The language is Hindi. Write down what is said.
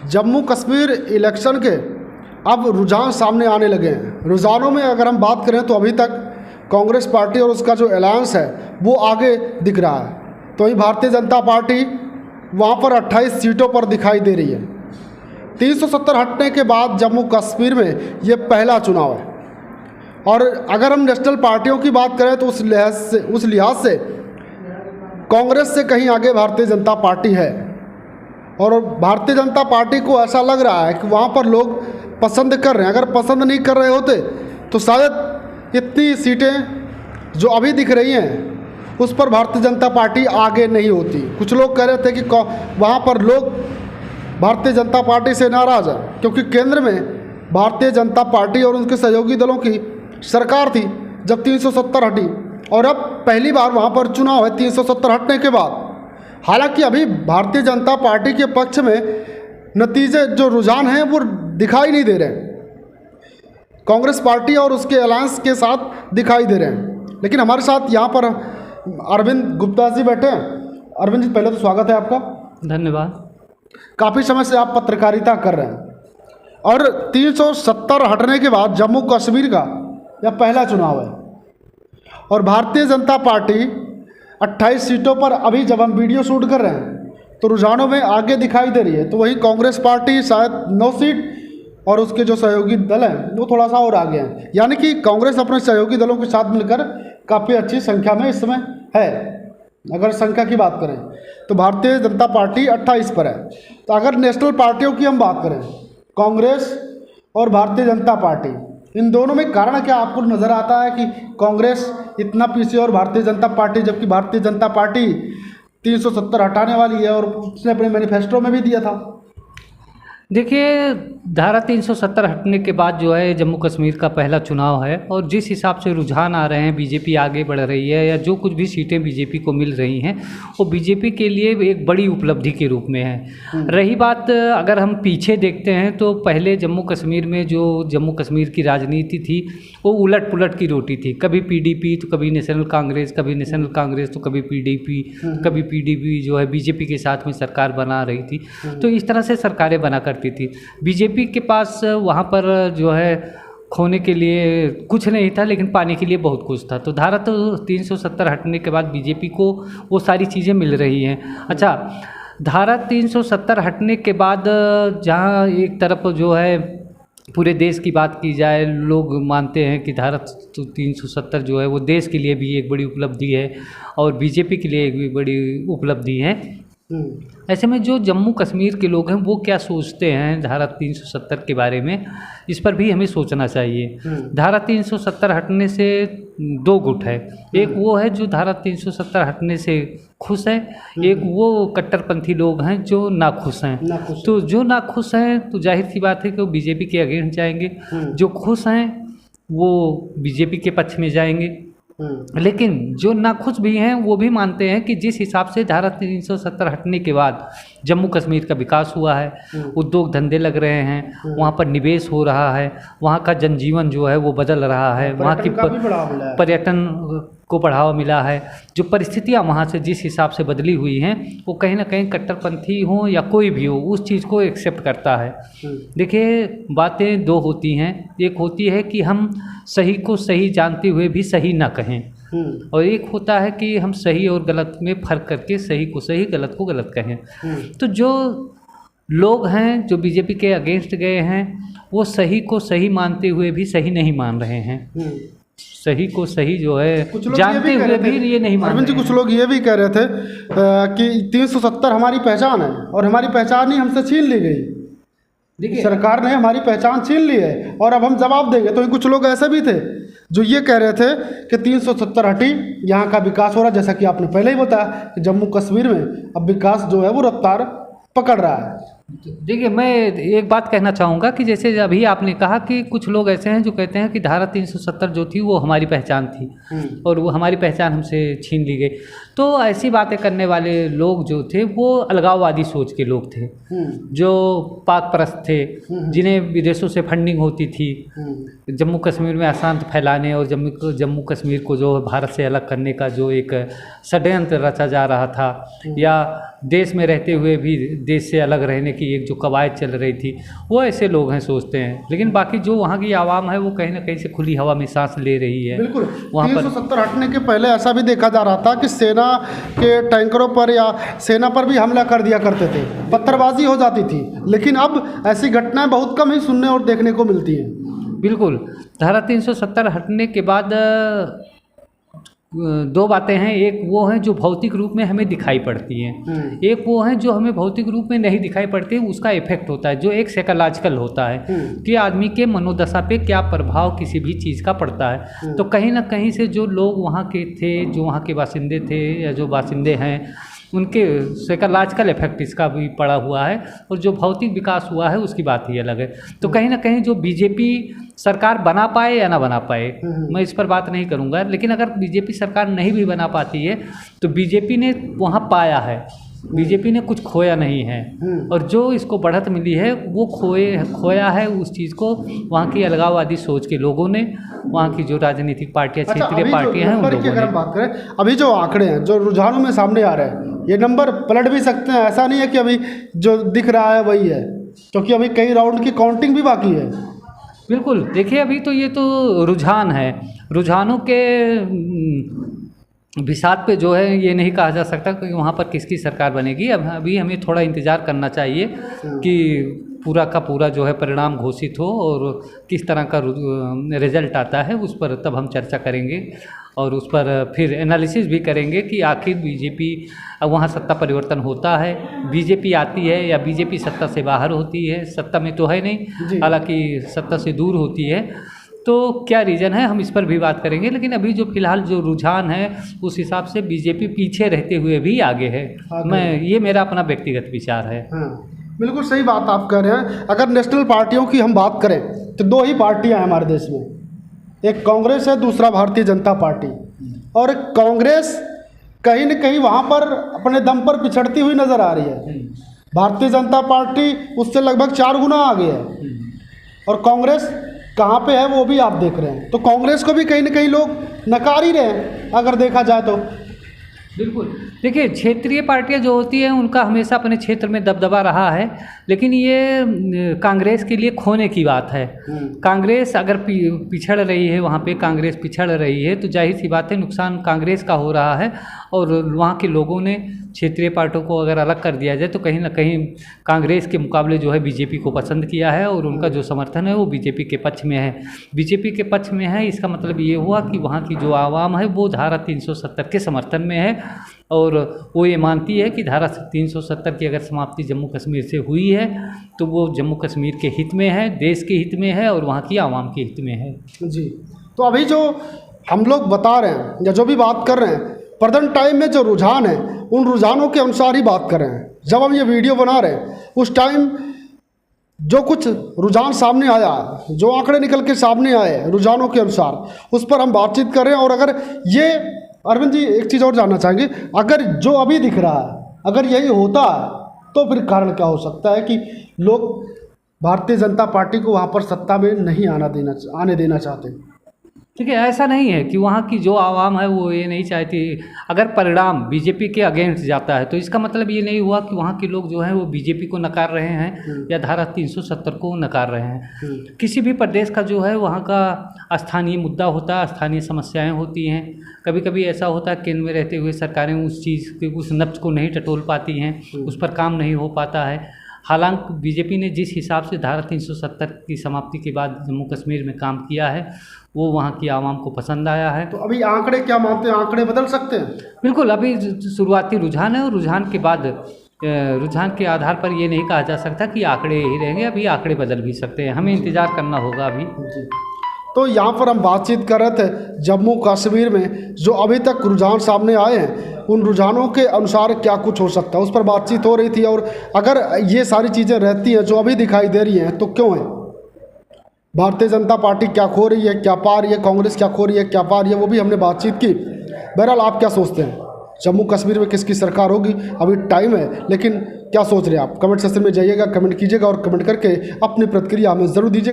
जम्मू कश्मीर इलेक्शन के अब रुझान सामने आने लगे हैं। रुझानों में अगर हम बात करें तो अभी तक कांग्रेस पार्टी और उसका जो अलायंस है वो आगे दिख रहा है। तो वहीं भारतीय जनता पार्टी वहाँ पर 28 सीटों पर दिखाई दे रही है। 370 हटने के बाद जम्मू कश्मीर में ये पहला चुनाव है। और अगर हम नेशनल पार्टियों की बात करें तो उस लिहाज से कांग्रेस से कहीं आगे भारतीय जनता पार्टी है। और भारतीय जनता पार्टी को ऐसा लग रहा है कि वहाँ पर लोग पसंद कर रहे हैं। अगर पसंद नहीं कर रहे होते तो शायद इतनी सीटें जो अभी दिख रही हैं उस पर भारतीय जनता पार्टी आगे नहीं होती। कुछ लोग कह रहे थे कि वहाँ पर लोग भारतीय जनता पार्टी से नाराज़ है क्योंकि केंद्र में भारतीय जनता पार्टी और उनके सहयोगी दलों की सरकार थी जब 370 हटी, और अब पहली बार वहाँ पर चुनाव है 370 हटने के बाद। हालांकि अभी भारतीय जनता पार्टी के पक्ष में नतीजे जो रुझान हैं वो दिखाई नहीं दे रहे। कांग्रेस पार्टी और उसके अलायंस के साथ दिखाई दे रहे हैं। लेकिन हमारे साथ यहाँ पर अरविंद गुप्ता जी बैठे हैं। अरविंद जी, पहले तो स्वागत है आपका। धन्यवाद। काफ़ी समय से आप पत्रकारिता कर रहे हैं और 370 हटने के बाद जम्मू कश्मीर का यह पहला चुनाव है और भारतीय जनता पार्टी 28 सीटों पर अभी जब हम वीडियो शूट कर रहे हैं तो रुझानों में आगे दिखाई दे रही है। तो वहीं कांग्रेस पार्टी शायद 9 सीट और उसके जो सहयोगी दल हैं वो थोड़ा सा और आगे हैं। यानी कि कांग्रेस अपने सहयोगी दलों के साथ मिलकर काफ़ी अच्छी संख्या में इस समय है। अगर संख्या की बात करें तो भारतीय जनता पार्टी 28 पर है। तो अगर नेशनल पार्टियों की हम बात करें, कांग्रेस और भारतीय जनता पार्टी, इन दोनों में कारण क्या आपको नज़र आता है कि कांग्रेस इतना पीछे और भारतीय जनता पार्टी, जबकि भारतीय जनता पार्टी 370 हटाने वाली है और उसने अपने मैनिफेस्टो में भी दिया था। देखिए, धारा 370 हटने के बाद जो है जम्मू कश्मीर का पहला चुनाव है और जिस हिसाब से रुझान आ रहे हैं, बीजेपी आगे बढ़ रही है या जो कुछ भी सीटें बीजेपी को मिल रही हैं वो बीजेपी के लिए एक बड़ी उपलब्धि के रूप में है। रही बात अगर हम पीछे देखते हैं तो पहले जम्मू कश्मीर में जो जम्मू कश्मीर की राजनीति थी वो उलट पुलट की रोटी थी। कभी पीडीपी तो कभी नेशनल कांग्रेस, कभी नेशनल कांग्रेस तो कभी पीडीपी, कभी पीडीपी जो है बीजेपी के साथ में सरकार बना रही थी। तो इस तरह से सरकारें बना करती थी। बीजेपी के पास वहाँ पर जो है खोने के लिए कुछ नहीं था लेकिन पाने के लिए बहुत कुछ था। तो धारा तो 370 हटने के बाद बीजेपी को वो सारी चीज़ें मिल रही हैं। अच्छा, धारा 370 हटने के बाद जहाँ एक तरफ जो है पूरे देश की बात की जाए, लोग मानते हैं कि धारा 370 जो है वो देश के लिए भी एक बड़ी उपलब्धि है और बीजेपी के लिए एक भी बड़ी उपलब्धि है। ऐसे में जो जम्मू कश्मीर के लोग हैं वो क्या सोचते हैं धारा 370 के बारे में, इस पर भी हमें सोचना चाहिए। धारा 370 हटने से दो गुट है। एक वो है जो धारा 370 हटने से खुश है, एक वो कट्टरपंथी लोग हैं जो नाखुश हैं। तो जो नाखुश हैं तो जाहिर सी बात है कि वो बीजेपी के अगेंस्ट जाएंगे, जो खुश हैं वो बीजेपी के पक्ष में जाएंगे। लेकिन जो नाखुश भी हैं वो भी मानते हैं कि जिस हिसाब से धारा 370 हटने के बाद जम्मू कश्मीर का विकास हुआ है, उद्योग धंधे लग रहे हैं, वहाँ पर निवेश हो रहा है, वहाँ का जनजीवन जो है वो बदल रहा है, वहाँ की पर्यटन को बढ़ावा मिला है। जो परिस्थितियाँ वहाँ से जिस हिसाब से बदली हुई हैं वो कहीं ना कहीं कट्टरपंथी हो या कोई भी हो उस चीज़ को एक्सेप्ट करता है। देखिए, बातें दो होती हैं। एक होती है कि हम सही को सही जानते हुए भी सही ना कहें, और एक होता है कि हम सही और गलत में फ़र्क करके सही को सही, गलत को गलत कहें। तो जो लोग हैं जो बीजेपी के अगेंस्ट गए हैं वो सही को सही मानते हुए भी सही नहीं मान रहे हैं। सही को सही जो है जानते हुए भी ये नहीं मान रहे हैं। कुछ लोग ये भी कह रहे थे कि 370 हमारी पहचान है और हमारी पहचान ही हमसे छीन ली गई। देखिए, सरकार ने हमारी पहचान छीन ली है और अब हम जवाब देंगे। तो कुछ लोग ऐसे भी थे जो ये कह रहे थे कि 370 हटी, यहाँ का विकास हो रहा है। जैसा कि आपने पहले ही बताया कि जम्मू कश्मीर में अब विकास जो है वो रफ्तार पकड़ रहा है। देखिए, मैं एक बात कहना चाहूँगा कि जैसे अभी आपने कहा कि कुछ लोग ऐसे हैं जो कहते हैं कि धारा 370 जो थी वो हमारी पहचान थी और वो हमारी पहचान हमसे छीन ली गई। तो ऐसी बातें करने वाले लोग जो थे वो अलगाववादी सोच के लोग थे, जो पाक परस्त थे, जिन्हें विदेशों से फंडिंग होती थी जम्मू कश्मीर में अशांत फैलाने और जम्मू कश्मीर को जो भारत से अलग करने का जो एक षड्यंत्र रचा जा रहा था, या देश में रहते हुए भी देश से अलग रहने कि एक जो कवायद चल रही थी, वो ऐसे लोग हैं सोचते हैं। लेकिन बाकी जो वहाँ की आवाम है वो कहीं ना कहीं से खुली हवा में सांस ले रही है। बिल्कुल। वहाँ पर 370 हटने के पहले ऐसा भी देखा जा रहा था कि सेना के टैंकरों पर या सेना पर भी हमला कर दिया करते थे, पत्थरबाजी हो जाती थी। लेकिन अब ऐसी घटनाएं बहुत कम ही सुनने और देखने को मिलती हैं। बिल्कुल। धारा 370 हटने के बाद दो बातें हैं। एक वो हैं जो भौतिक रूप में हमें दिखाई पड़ती हैं, एक वो हैं जो हमें भौतिक रूप में नहीं दिखाई पड़ती, उसका इफेक्ट होता है जो एक साइकोलॉजिकल होता है कि आदमी के मनोदशा पे क्या प्रभाव किसी भी चीज़ का पड़ता है। तो कहीं ना कहीं से जो लोग वहाँ के थे, जो वहाँ के बासिंदे थे या जो बासिंदे हैं, उनके साइकोलॉजिकल इफेक्ट इसका भी पड़ा हुआ है। और जो भौतिक विकास हुआ है उसकी बात ही अलग है। तो कहीं ना कहीं जो बीजेपी सरकार बना पाए या ना बना पाए, मैं इस पर बात नहीं करूंगा, लेकिन अगर बीजेपी सरकार नहीं भी बना पाती है तो बीजेपी ने वहाँ पाया है, बीजेपी ने कुछ खोया नहीं है। और जो इसको बढ़त मिली है वो खोया है उस चीज़ को वहाँ की अलगाववादी सोच के लोगों ने, वहाँ की जो राजनीतिक पार्टियाँ, क्षेत्रीय पार्टियाँ हैं, उन लोगों ने। बात करें अभी जो आंकड़े हैं, जो रुझानों में सामने आ रहे हैं, ये नंबर पलट भी सकते हैं। ऐसा नहीं है कि अभी जो दिख रहा है वही है, क्योंकि अभी कई राउंड की काउंटिंग भी बाकी है। बिल्कुल। देखिए अभी तो ये तो रुझान है, रुझानों के बिसात पे जो है ये नहीं कहा जा सकता कि वहाँ पर किसकी सरकार बनेगी। अब अभी हमें थोड़ा इंतज़ार करना चाहिए कि पूरा का पूरा जो है परिणाम घोषित हो और किस तरह का रिजल्ट आता है, उस पर तब हम चर्चा करेंगे और उस पर फिर एनालिसिस भी करेंगे कि आखिर बीजेपी वहाँ सत्ता परिवर्तन होता है, बीजेपी आती है या बीजेपी सत्ता से बाहर होती है। सत्ता में तो है नहीं, हालांकि सत्ता से दूर होती है। तो क्या रीज़न है, हम इस पर भी बात करेंगे। लेकिन अभी जो फिलहाल जो रुझान है उस हिसाब से बीजेपी पीछे रहते हुए भी आगे है। ये मेरा अपना व्यक्तिगत विचार है। बिल्कुल सही बात आप कह रहे हैं। अगर नेशनल पार्टियों की हम बात करें तो दो ही पार्टियां हैं हमारे देश में, एक कांग्रेस है, दूसरा भारतीय जनता पार्टी। और कांग्रेस कहीं न कहीं वहाँ पर अपने दम पर पिछड़ती हुई नज़र आ रही है। भारतीय जनता पार्टी उससे लगभग 4 गुना आगे है और कांग्रेस कहाँ पे है वो भी आप देख रहे हैं। तो कांग्रेस को भी कहीं न कहीं लोग नकार ही रहे हैं अगर देखा जाए तो। बिल्कुल। देखिए क्षेत्रीय पार्टियां जो होती हैं उनका हमेशा अपने क्षेत्र में दबदबा रहा है, लेकिन ये कांग्रेस के लिए खोने की बात है। कांग्रेस अगर पिछड़ रही है, वहाँ पे कांग्रेस पिछड़ रही है तो जाहिर सी बात है नुकसान कांग्रेस का हो रहा है। और वहाँ के लोगों ने क्षेत्रीय पार्टियों को अगर अलग कर दिया जाए तो कहीं ना कहीं कांग्रेस के मुकाबले जो है बीजेपी को पसंद किया है और उनका जो समर्थन है वो बीजेपी के पक्ष में है। बीजेपी के पक्ष में है, इसका मतलब ये हुआ कि वहाँ की जो आवाम है वो धारा 370 के समर्थन में है और वो ये मानती है कि धारा 370 की अगर समाप्ति जम्मू कश्मीर से हुई है तो वो जम्मू कश्मीर के हित में है, देश के हित में है और वहाँ की आवाम के हित में है। जी। तो अभी जो हम लोग बता रहे हैं या जो भी बात कर रहे हैं, प्रेजेंट टाइम में जो रुझान है उन रुझानों के अनुसार ही बात कर रहे हैं। जब हम ये वीडियो बना रहे हैं उस टाइम जो कुछ रुझान सामने आया, जो आंकड़े निकल के सामने आए रुझानों के अनुसार, उस पर हम बातचीत कर रहे हैं। और अगर ये अरविंद जी एक चीज़ और जानना चाहेंगे, अगर जो अभी दिख रहा है अगर यही होता है तो फिर कारण क्या हो सकता है कि लोग भारतीय जनता पार्टी को वहाँ पर सत्ता में नहीं आने देना चाहते? ठीक है, ऐसा नहीं है कि वहाँ की जो आवाम है वो ये नहीं चाहती। अगर परिणाम बीजेपी के अगेंस्ट जाता है तो इसका मतलब ये नहीं हुआ कि वहाँ के लोग जो हैं वो बीजेपी को नकार रहे हैं या धारा 370 को नकार रहे हैं। किसी भी प्रदेश का जो है वहाँ का स्थानीय मुद्दा होता है, स्थानीय समस्याएं होती हैं। कभी कभी ऐसा होता है केंद्र में रहते हुए सरकारें उस चीज़ के उस नब्ज को नहीं टटोल पाती हैं, उस पर काम नहीं हो पाता है। हालांकि बीजेपी ने जिस हिसाब से धारा 370 की समाप्ति के बाद जम्मू कश्मीर में काम किया है वो वहाँ की आवाम को पसंद आया है। तो अभी आंकड़े क्या मानते हैं, आंकड़े बदल सकते हैं? बिल्कुल, अभी शुरुआती रुझान है और रुझान के बाद रुझान के आधार पर ये नहीं कहा जा सकता कि आंकड़े यही रहेंगे। अभी आंकड़े बदल भी सकते हैं, हमें इंतज़ार करना होगा अभी। तो यहाँ पर हम बातचीत कर रहे थे जम्मू कश्मीर में जो अभी तक रुझान सामने आए हैं उन रुझानों के अनुसार क्या कुछ हो सकता है उस पर बातचीत हो रही थी। और अगर ये सारी चीज़ें रहती हैं जो अभी दिखाई दे रही हैं तो क्यों है? भारतीय जनता पार्टी क्या खो रही है, क्या पा रही है, कांग्रेस क्या खो रही है, क्या पा रही है, वो भी हमने बातचीत की। बहरहाल आप क्या सोचते हैं जम्मू कश्मीर में किसकी सरकार होगी? अभी टाइम है, लेकिन क्या सोच रहे हैं आप? कमेंट सेक्शन में जाइएगा, कमेंट कीजिएगा और कमेंट करके अपनी प्रतिक्रिया हमें ज़रूर दीजिएगा।